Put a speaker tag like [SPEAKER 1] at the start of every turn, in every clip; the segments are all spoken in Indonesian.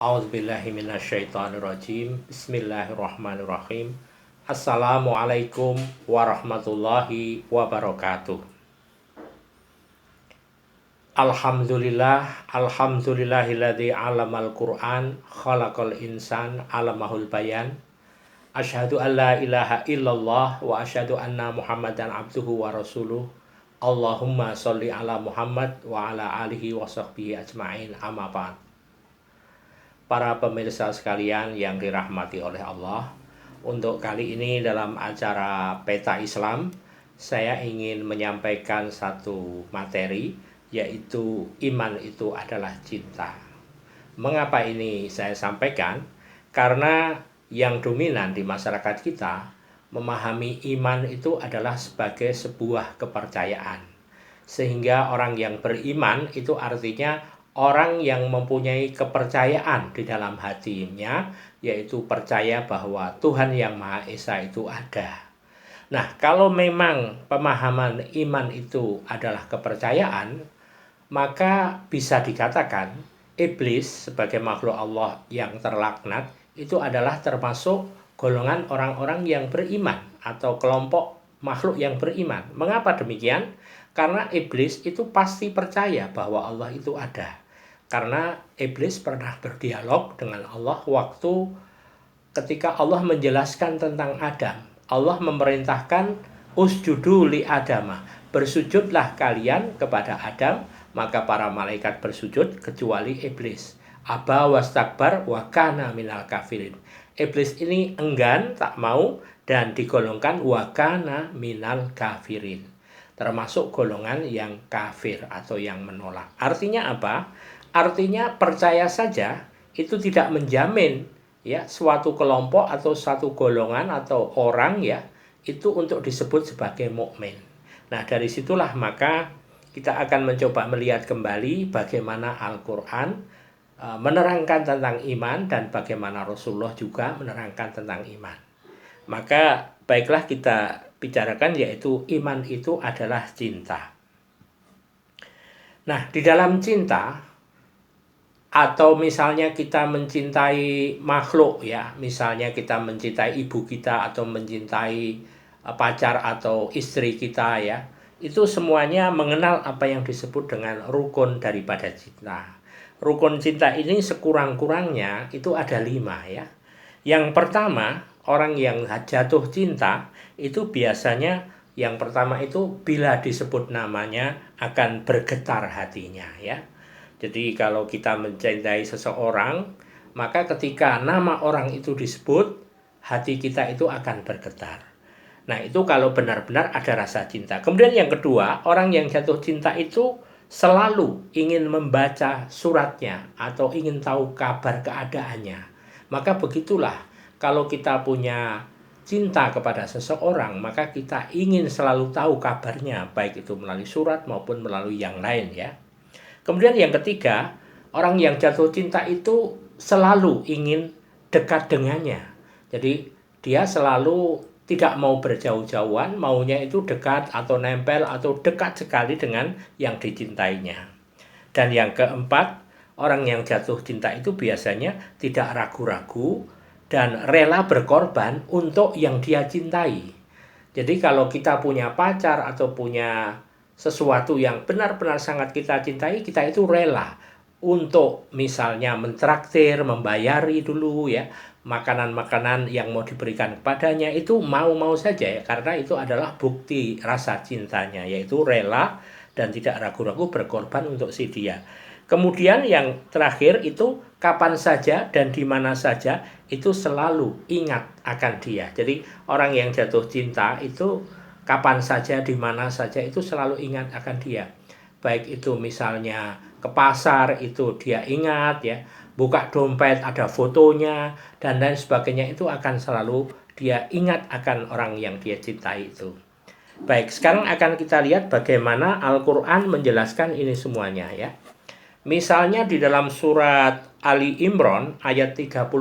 [SPEAKER 1] A'udzubillahiminasyaitonirrajim. Bismillahirrahmanirrahim. Assalamualaikum warahmatullahi wabarakatuh. Alhamdulillahilladzi 'allamal Qur'an khalaqal insan 'allamahul bayan. Asyhadu an la ilaha illallah wa asyhadu anna Muhammadan abduhu wa rasuluh. Allahumma sholli ala Muhammad wa ala alihi wa sahbihi ajma'in, amma ba'd. Para pemirsa sekalian yang dirahmati oleh Allah, untuk kali ini dalam acara Peta Islam, saya ingin menyampaikan satu materi, yaitu iman itu adalah cinta. Mengapa ini saya sampaikan? Karena yang dominan di masyarakat kita memahami iman itu adalah sebagai sebuah kepercayaan. Sehingga orang yang beriman itu artinya orang yang mempunyai kepercayaan di dalam hatinya, yaitu percaya bahwa Tuhan Yang Maha Esa itu ada. Nah, kalau memang pemahaman iman itu adalah kepercayaan, maka bisa dikatakan iblis sebagai makhluk Allah yang terlaknat itu adalah termasuk golongan orang-orang yang beriman atau kelompok makhluk yang beriman. Mengapa demikian? Karena iblis itu pasti percaya bahwa Allah itu ada. Karena iblis pernah berdialog dengan Allah waktu ketika Allah menjelaskan tentang Adam. Allah memerintahkan usjudu li Adama, bersujudlah kalian kepada Adam, maka para malaikat bersujud kecuali iblis. Aba wastakbar wa kana minal kafirin. Iblis ini enggan, tak mau, dan digolongkan wa kana minal kafirin, termasuk golongan yang kafir atau yang menolak. Artinya apa? Artinya percaya saja itu tidak menjamin ya suatu kelompok atau satu golongan atau orang ya itu untuk disebut sebagai mukmin. Nah, dari situlah maka kita akan mencoba melihat kembali bagaimana Al-Qur'an menerangkan tentang iman dan bagaimana Rasulullah juga menerangkan tentang iman. Maka baiklah kita bicarakan, yaitu iman itu adalah cinta. Nah, di dalam cinta atau misalnya kita mencintai makhluk ya, misalnya kita mencintai ibu kita atau mencintai pacar atau istri kita ya, itu semuanya mengenal apa yang disebut dengan rukun daripada cinta. Rukun cinta ini sekurang-kurangnya itu ada 5 ya. Yang pertama, orang yang jatuh cinta itu biasanya yang pertama itu bila disebut namanya akan bergetar hatinya ya. Jadi kalau kita mencintai seseorang, maka ketika nama orang itu disebut, hati kita itu akan bergetar. Nah, itu kalau benar-benar ada rasa cinta. Kemudian yang kedua, orang yang jatuh cinta itu selalu ingin membaca suratnya atau ingin tahu kabar keadaannya. Maka begitulah, kalau kita punya cinta kepada seseorang, maka kita ingin selalu tahu kabarnya, baik itu melalui surat maupun melalui yang lain ya. Kemudian yang ketiga, orang yang jatuh cinta itu selalu ingin dekat dengannya. Jadi dia selalu tidak mau berjauh-jauhan, maunya itu dekat atau nempel atau dekat sekali dengan yang dicintainya. Dan yang keempat, orang yang jatuh cinta itu biasanya tidak ragu-ragu dan rela berkorban untuk yang dia cintai. Jadi kalau kita punya pacar atau punya sesuatu yang benar-benar sangat kita cintai, kita itu rela untuk misalnya mentraktir, membayari dulu ya makanan-makanan yang mau diberikan kepadanya, itu mau-mau saja ya, karena itu adalah bukti rasa cintanya, yaitu rela dan tidak ragu-ragu berkorban untuk si dia. Kemudian yang terakhir itu kapan saja dan di mana saja itu selalu ingat akan dia. Jadi orang yang jatuh cinta itu kapan saja, di mana saja itu selalu ingat akan dia. Baik itu misalnya ke pasar itu dia ingat ya, buka dompet ada fotonya dan lain sebagainya, itu akan selalu dia ingat akan orang yang dia cintai itu. Baik, sekarang akan kita lihat bagaimana Al-Qur'an menjelaskan ini semuanya ya. Misalnya di dalam surat Ali Imran ayat 31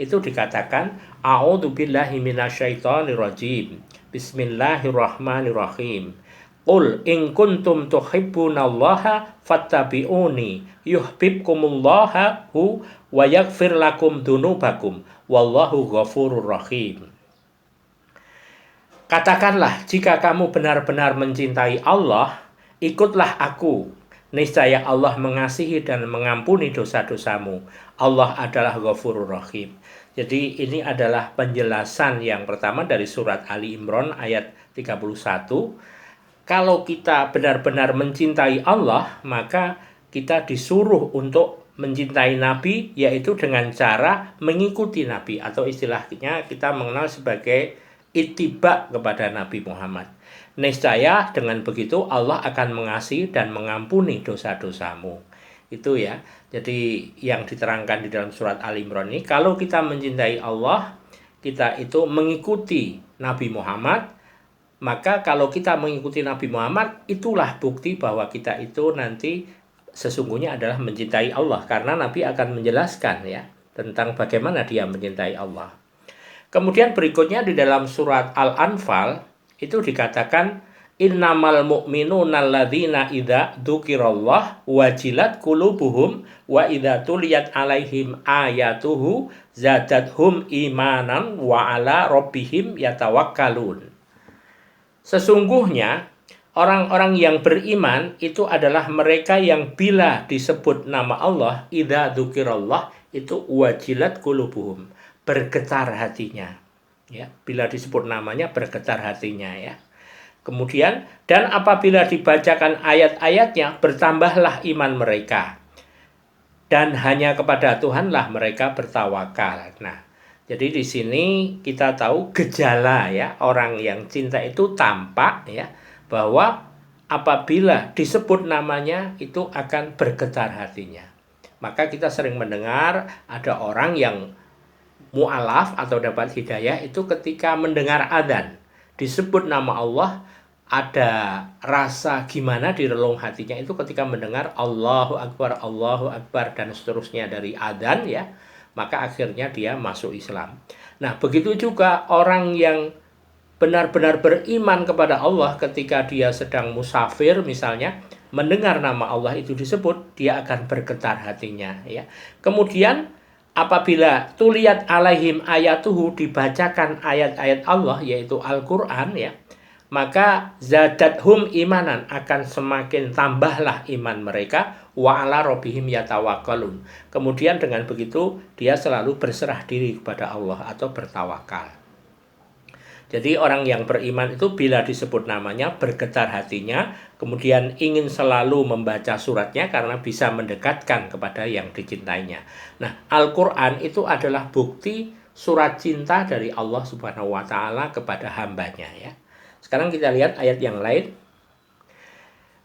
[SPEAKER 1] itu dikatakan A'udzubillahi minasyaitonirrajim. Bismillahirrahmanirrahim. Qul in kuntum tuhibbunallaha fattabi'uni yuhibbukumullahu wa yaghfir lakum dzunubakum wallahu ghafurur rahim. Katakanlah, jika kamu benar-benar mencintai Allah, ikutlah aku. Niscaya Allah mengasihi dan mengampuni dosa-dosamu. Allah adalah Ghafurur Rahim. Jadi ini adalah penjelasan yang pertama dari surat Ali Imran ayat 31. Kalau kita benar-benar mencintai Allah, maka kita disuruh untuk mencintai Nabi, yaitu dengan cara mengikuti Nabi, atau istilahnya kita mengenal sebagai ittiba kepada Nabi Muhammad. Niscaya dengan begitu Allah akan mengasihi dan mengampuni dosa-dosamu. Itu ya. Jadi yang diterangkan di dalam surat Al Imran ini, kalau kita mencintai Allah, kita itu mengikuti Nabi Muhammad. Maka kalau kita mengikuti Nabi Muhammad, itulah bukti bahwa kita itu nanti sesungguhnya adalah mencintai Allah, karena Nabi akan menjelaskan ya tentang bagaimana dia mencintai Allah. Kemudian berikutnya di dalam surat Al-Anfal itu dikatakan innamal mu'minuna alladzina idza dzukirallah wajilat qulubuhum wa idza tuliyat alaihim ayatuhu zadathum imanan wa ala rabbihim yatawakkalun. Sesungguhnya orang-orang yang beriman itu adalah mereka yang bila disebut nama Allah, idza dzukirallah, itu wajilat qulubuhum, bergetar hatinya. Ya, bila disebut namanya bergetar hatinya ya. Kemudian dan apabila dibacakan ayat-ayatnya bertambahlah iman mereka. Dan hanya kepada Tuhanlah mereka bertawakal. Nah, jadi di sini kita tahu gejala ya, orang yang cinta itu tampak ya, bahwa apabila disebut namanya itu akan bergetar hatinya. Maka kita sering mendengar ada orang yang mu'alaf atau dapat hidayah itu ketika mendengar adzan disebut nama Allah, ada rasa gimana di relung hatinya itu ketika mendengar Allahu Akbar dan seterusnya dari adzan ya, maka akhirnya dia masuk Islam. Nah, begitu juga orang yang benar-benar beriman kepada Allah ketika dia sedang musafir misalnya, mendengar nama Allah itu disebut, dia akan bergetar hatinya ya. Kemudian apabila tuliyat alaihim ayatuhu, dibacakan ayat-ayat Allah yaitu Al-Quran ya, maka zadathum imanan, akan semakin tambahlah iman mereka, wa ala rabbihim yatawakkalun. Kemudian dengan begitu dia selalu berserah diri kepada Allah atau bertawakal. Jadi orang yang beriman itu bila disebut namanya bergetar hatinya, kemudian ingin selalu membaca suratnya karena bisa mendekatkan kepada yang dicintainya. Nah, Al-Quran itu adalah bukti surat cinta dari Allah Subhanahu wa Ta'ala kepada hambanya ya. Sekarang kita lihat ayat yang lain.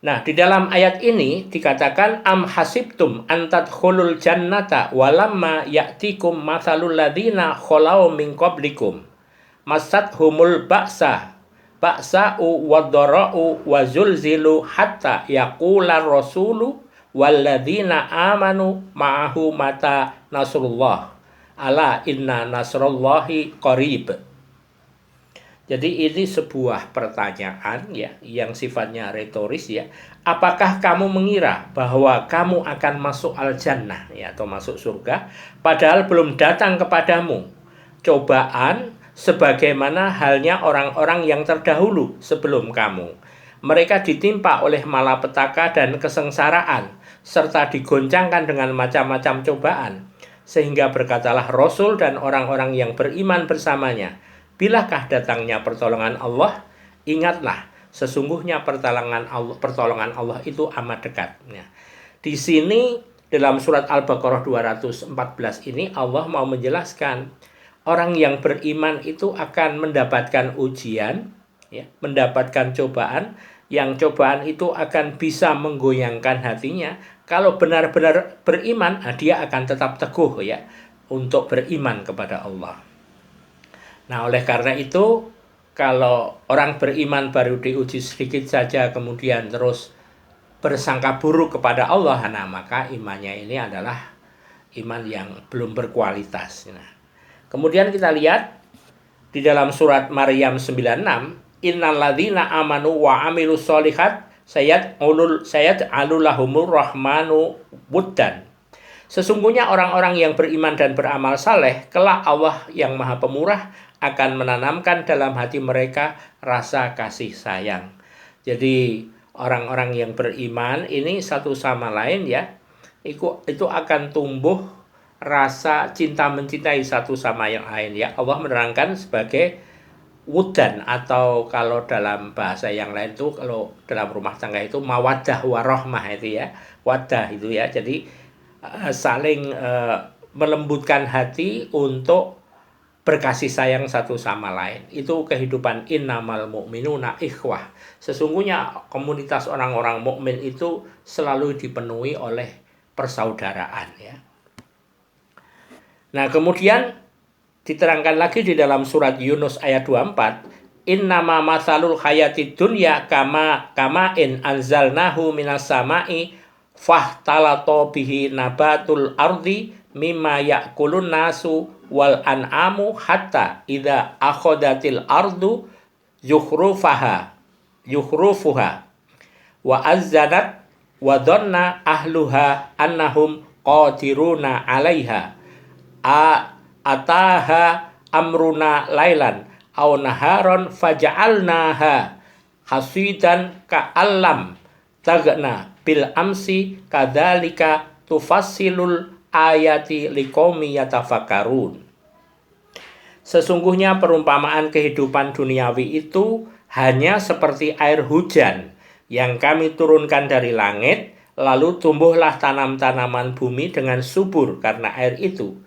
[SPEAKER 1] Nah, di dalam ayat ini dikatakan am hasibtum an tadkhulul jannata walamma ya'tikum matsalul ladzina khalau min qablikum masathumul ba'sa'u wadhara'u wa zulzilu hatta yaqular rasulu walladzina amanu ma'ahu mata nasrullah ala inna nasrullahi qarib. Jadi ini sebuah pertanyaan ya yang sifatnya retoris ya. Apakah kamu mengira bahwa kamu akan masuk al-jannah ya, atau masuk surga padahal belum datang kepadamu cobaan sebagaimana halnya orang-orang yang terdahulu sebelum kamu. Mereka ditimpa oleh malapetaka dan kesengsaraan serta digoncangkan dengan macam-macam cobaan, sehingga berkatalah Rasul dan orang-orang yang beriman bersamanya, bilakah datangnya pertolongan Allah? Ingatlah, sesungguhnya pertolongan Allah itu amat dekat. Nah, di sini dalam surat Al-Baqarah 214 ini Allah mau menjelaskan orang yang beriman itu akan mendapatkan ujian, ya, mendapatkan cobaan, yang cobaan itu akan bisa menggoyangkan hatinya. Kalau benar-benar beriman, dia akan tetap teguh ya untuk beriman kepada Allah. Nah, oleh karena itu, kalau orang beriman baru diuji sedikit saja kemudian terus bersangka buruk kepada Allah, nah maka imannya ini adalah iman yang belum berkualitas. Nah, kemudian kita lihat di dalam surat Maryam 96, innalladzina amanu wa amilus sholihat sayaj'alulahumur rahmanu wuddan. Sesungguhnya orang-orang yang beriman dan beramal saleh, kelak Allah yang Maha Pemurah akan menanamkan dalam hati mereka rasa kasih sayang. Jadi orang-orang yang beriman ini satu sama lain ya, itu akan tumbuh rasa cinta mencintai satu sama yang lain ya. Allah menerangkan sebagai wudan, atau kalau dalam bahasa yang lain itu, kalau dalam rumah tangga itu mawaddah warohmah itu ya, wadah itu ya. Jadi saling melembutkan hati untuk berkasih sayang satu sama lain. Itu kehidupan innamal mu'minuna ikhwah. Sesungguhnya komunitas orang-orang mukmin itu selalu dipenuhi oleh persaudaraan ya. Nah, kemudian diterangkan lagi di dalam surat Yunus ayat 24, innama masalul hayatid dunya kama in anzalnahu minas sama'i fahtalato bihi nabatul ardi mimma ya'kulun nasu wal an'amu hatta idza akhadatil ardu yukhrufuha wa azzanat wa dhanna ahluha annahum qadiruna 'alaiha ataha amruna lailan aw naharon faja'alnaha hasidan ka'allam tagna bil amsi kadzalika tufassilul ayati liqaumi yatafakkarun. Sesungguhnya perumpamaan kehidupan duniawi itu hanya seperti air hujan yang kami turunkan dari langit, lalu tumbuhlah tanam-tanaman bumi dengan subur karena air itu.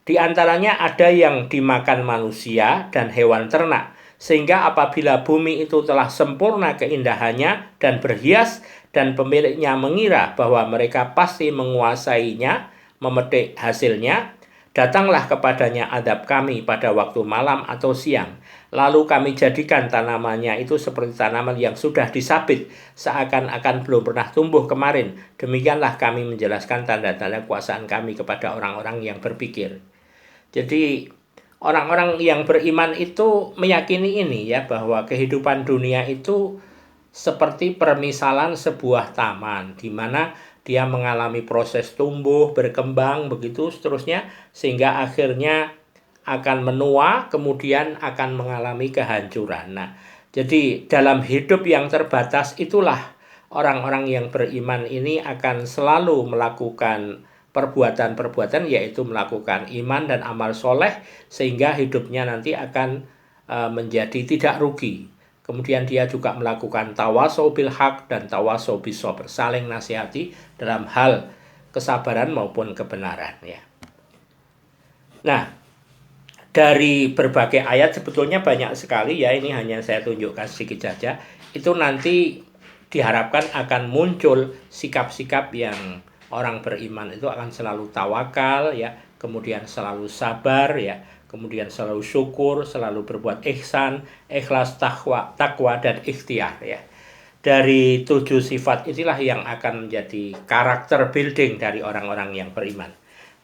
[SPEAKER 1] Di antaranya ada yang dimakan manusia dan hewan ternak, sehingga apabila bumi itu telah sempurna keindahannya dan berhias, dan pemiliknya mengira bahwa mereka pasti menguasainya, memetik hasilnya, datanglah kepadanya azab kami pada waktu malam atau siang. Lalu kami jadikan tanamannya itu seperti tanaman yang sudah disabit, seakan-akan belum pernah tumbuh kemarin. Demikianlah kami menjelaskan tanda-tanda kuasaan kami kepada orang-orang yang berpikir. Jadi orang-orang yang beriman itu meyakini ini ya, bahwa kehidupan dunia itu seperti permisalan sebuah taman di mana dia mengalami proses tumbuh, berkembang, begitu seterusnya, sehingga akhirnya akan menua, kemudian akan mengalami kehancuran. Nah, jadi dalam hidup yang terbatas itulah orang-orang yang beriman ini akan selalu melakukan perbuatan-perbuatan, yaitu melakukan iman dan amal soleh, sehingga hidupnya nanti akan menjadi tidak rugi. Kemudian dia juga melakukan tawasau bil haq dan tawasau bis sabr, saling nasihati dalam hal kesabaran maupun kebenaran ya. Nah, dari berbagai ayat sebetulnya banyak sekali ya, ini hanya saya tunjukkan sedikit saja. Itu nanti diharapkan akan muncul sikap-sikap yang orang beriman itu akan selalu tawakal ya, kemudian selalu sabar ya, kemudian selalu syukur, selalu berbuat ihsan, ikhlas, takwa dan ikhtiar ya. Dari 7 sifat inilah yang akan menjadi karakter building dari orang-orang yang beriman.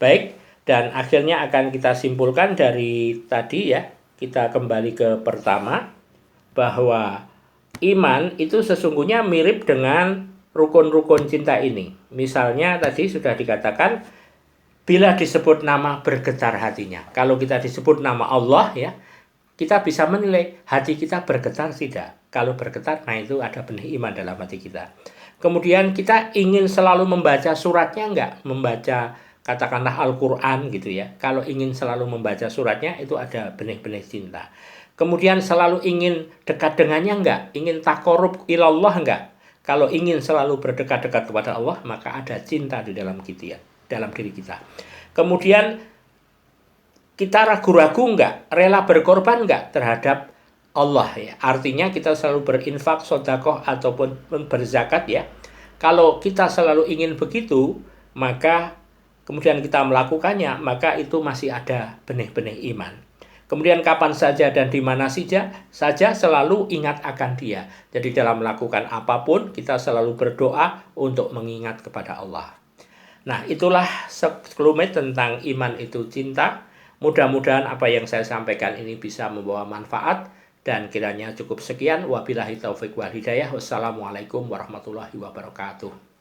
[SPEAKER 1] Baik, dan akhirnya akan kita simpulkan dari tadi ya, kita kembali ke pertama, bahwa iman itu sesungguhnya mirip dengan rukun-rukun cinta ini. Misalnya tadi sudah dikatakan, bila disebut nama bergetar hatinya. Kalau kita disebut nama Allah ya, kita bisa menilai hati kita bergetar tidak. Kalau bergetar, nah itu ada benih iman dalam hati kita. Kemudian kita ingin selalu membaca suratnya enggak? Membaca katakanlah Al-Quran gitu ya. Kalau ingin selalu membaca suratnya, itu ada benih-benih cinta. Kemudian selalu ingin dekat dengannya enggak? Ingin taqarrub ilallah enggak? Kalau ingin selalu berdekat-dekat kepada Allah, maka ada cinta di dalam diri kita. Kemudian kita ragu-ragu enggak, rela berkorban enggak terhadap Allah ya. Artinya kita selalu berinfak, sedekah ataupun berzakat ya. Kalau kita selalu ingin begitu, maka kemudian kita melakukannya, maka itu masih ada benih-benih iman. Kemudian kapan saja dan di mana saja selalu ingat akan Dia. Jadi dalam melakukan apapun kita selalu berdoa untuk mengingat kepada Allah. Nah, itulah sekelumit tentang iman itu cinta. Mudah-mudahan apa yang saya sampaikan ini bisa membawa manfaat Dan kiranya cukup sekian. Wabillahi taufik wal hidayah. Wassalamualaikum warahmatullahi wabarakatuh.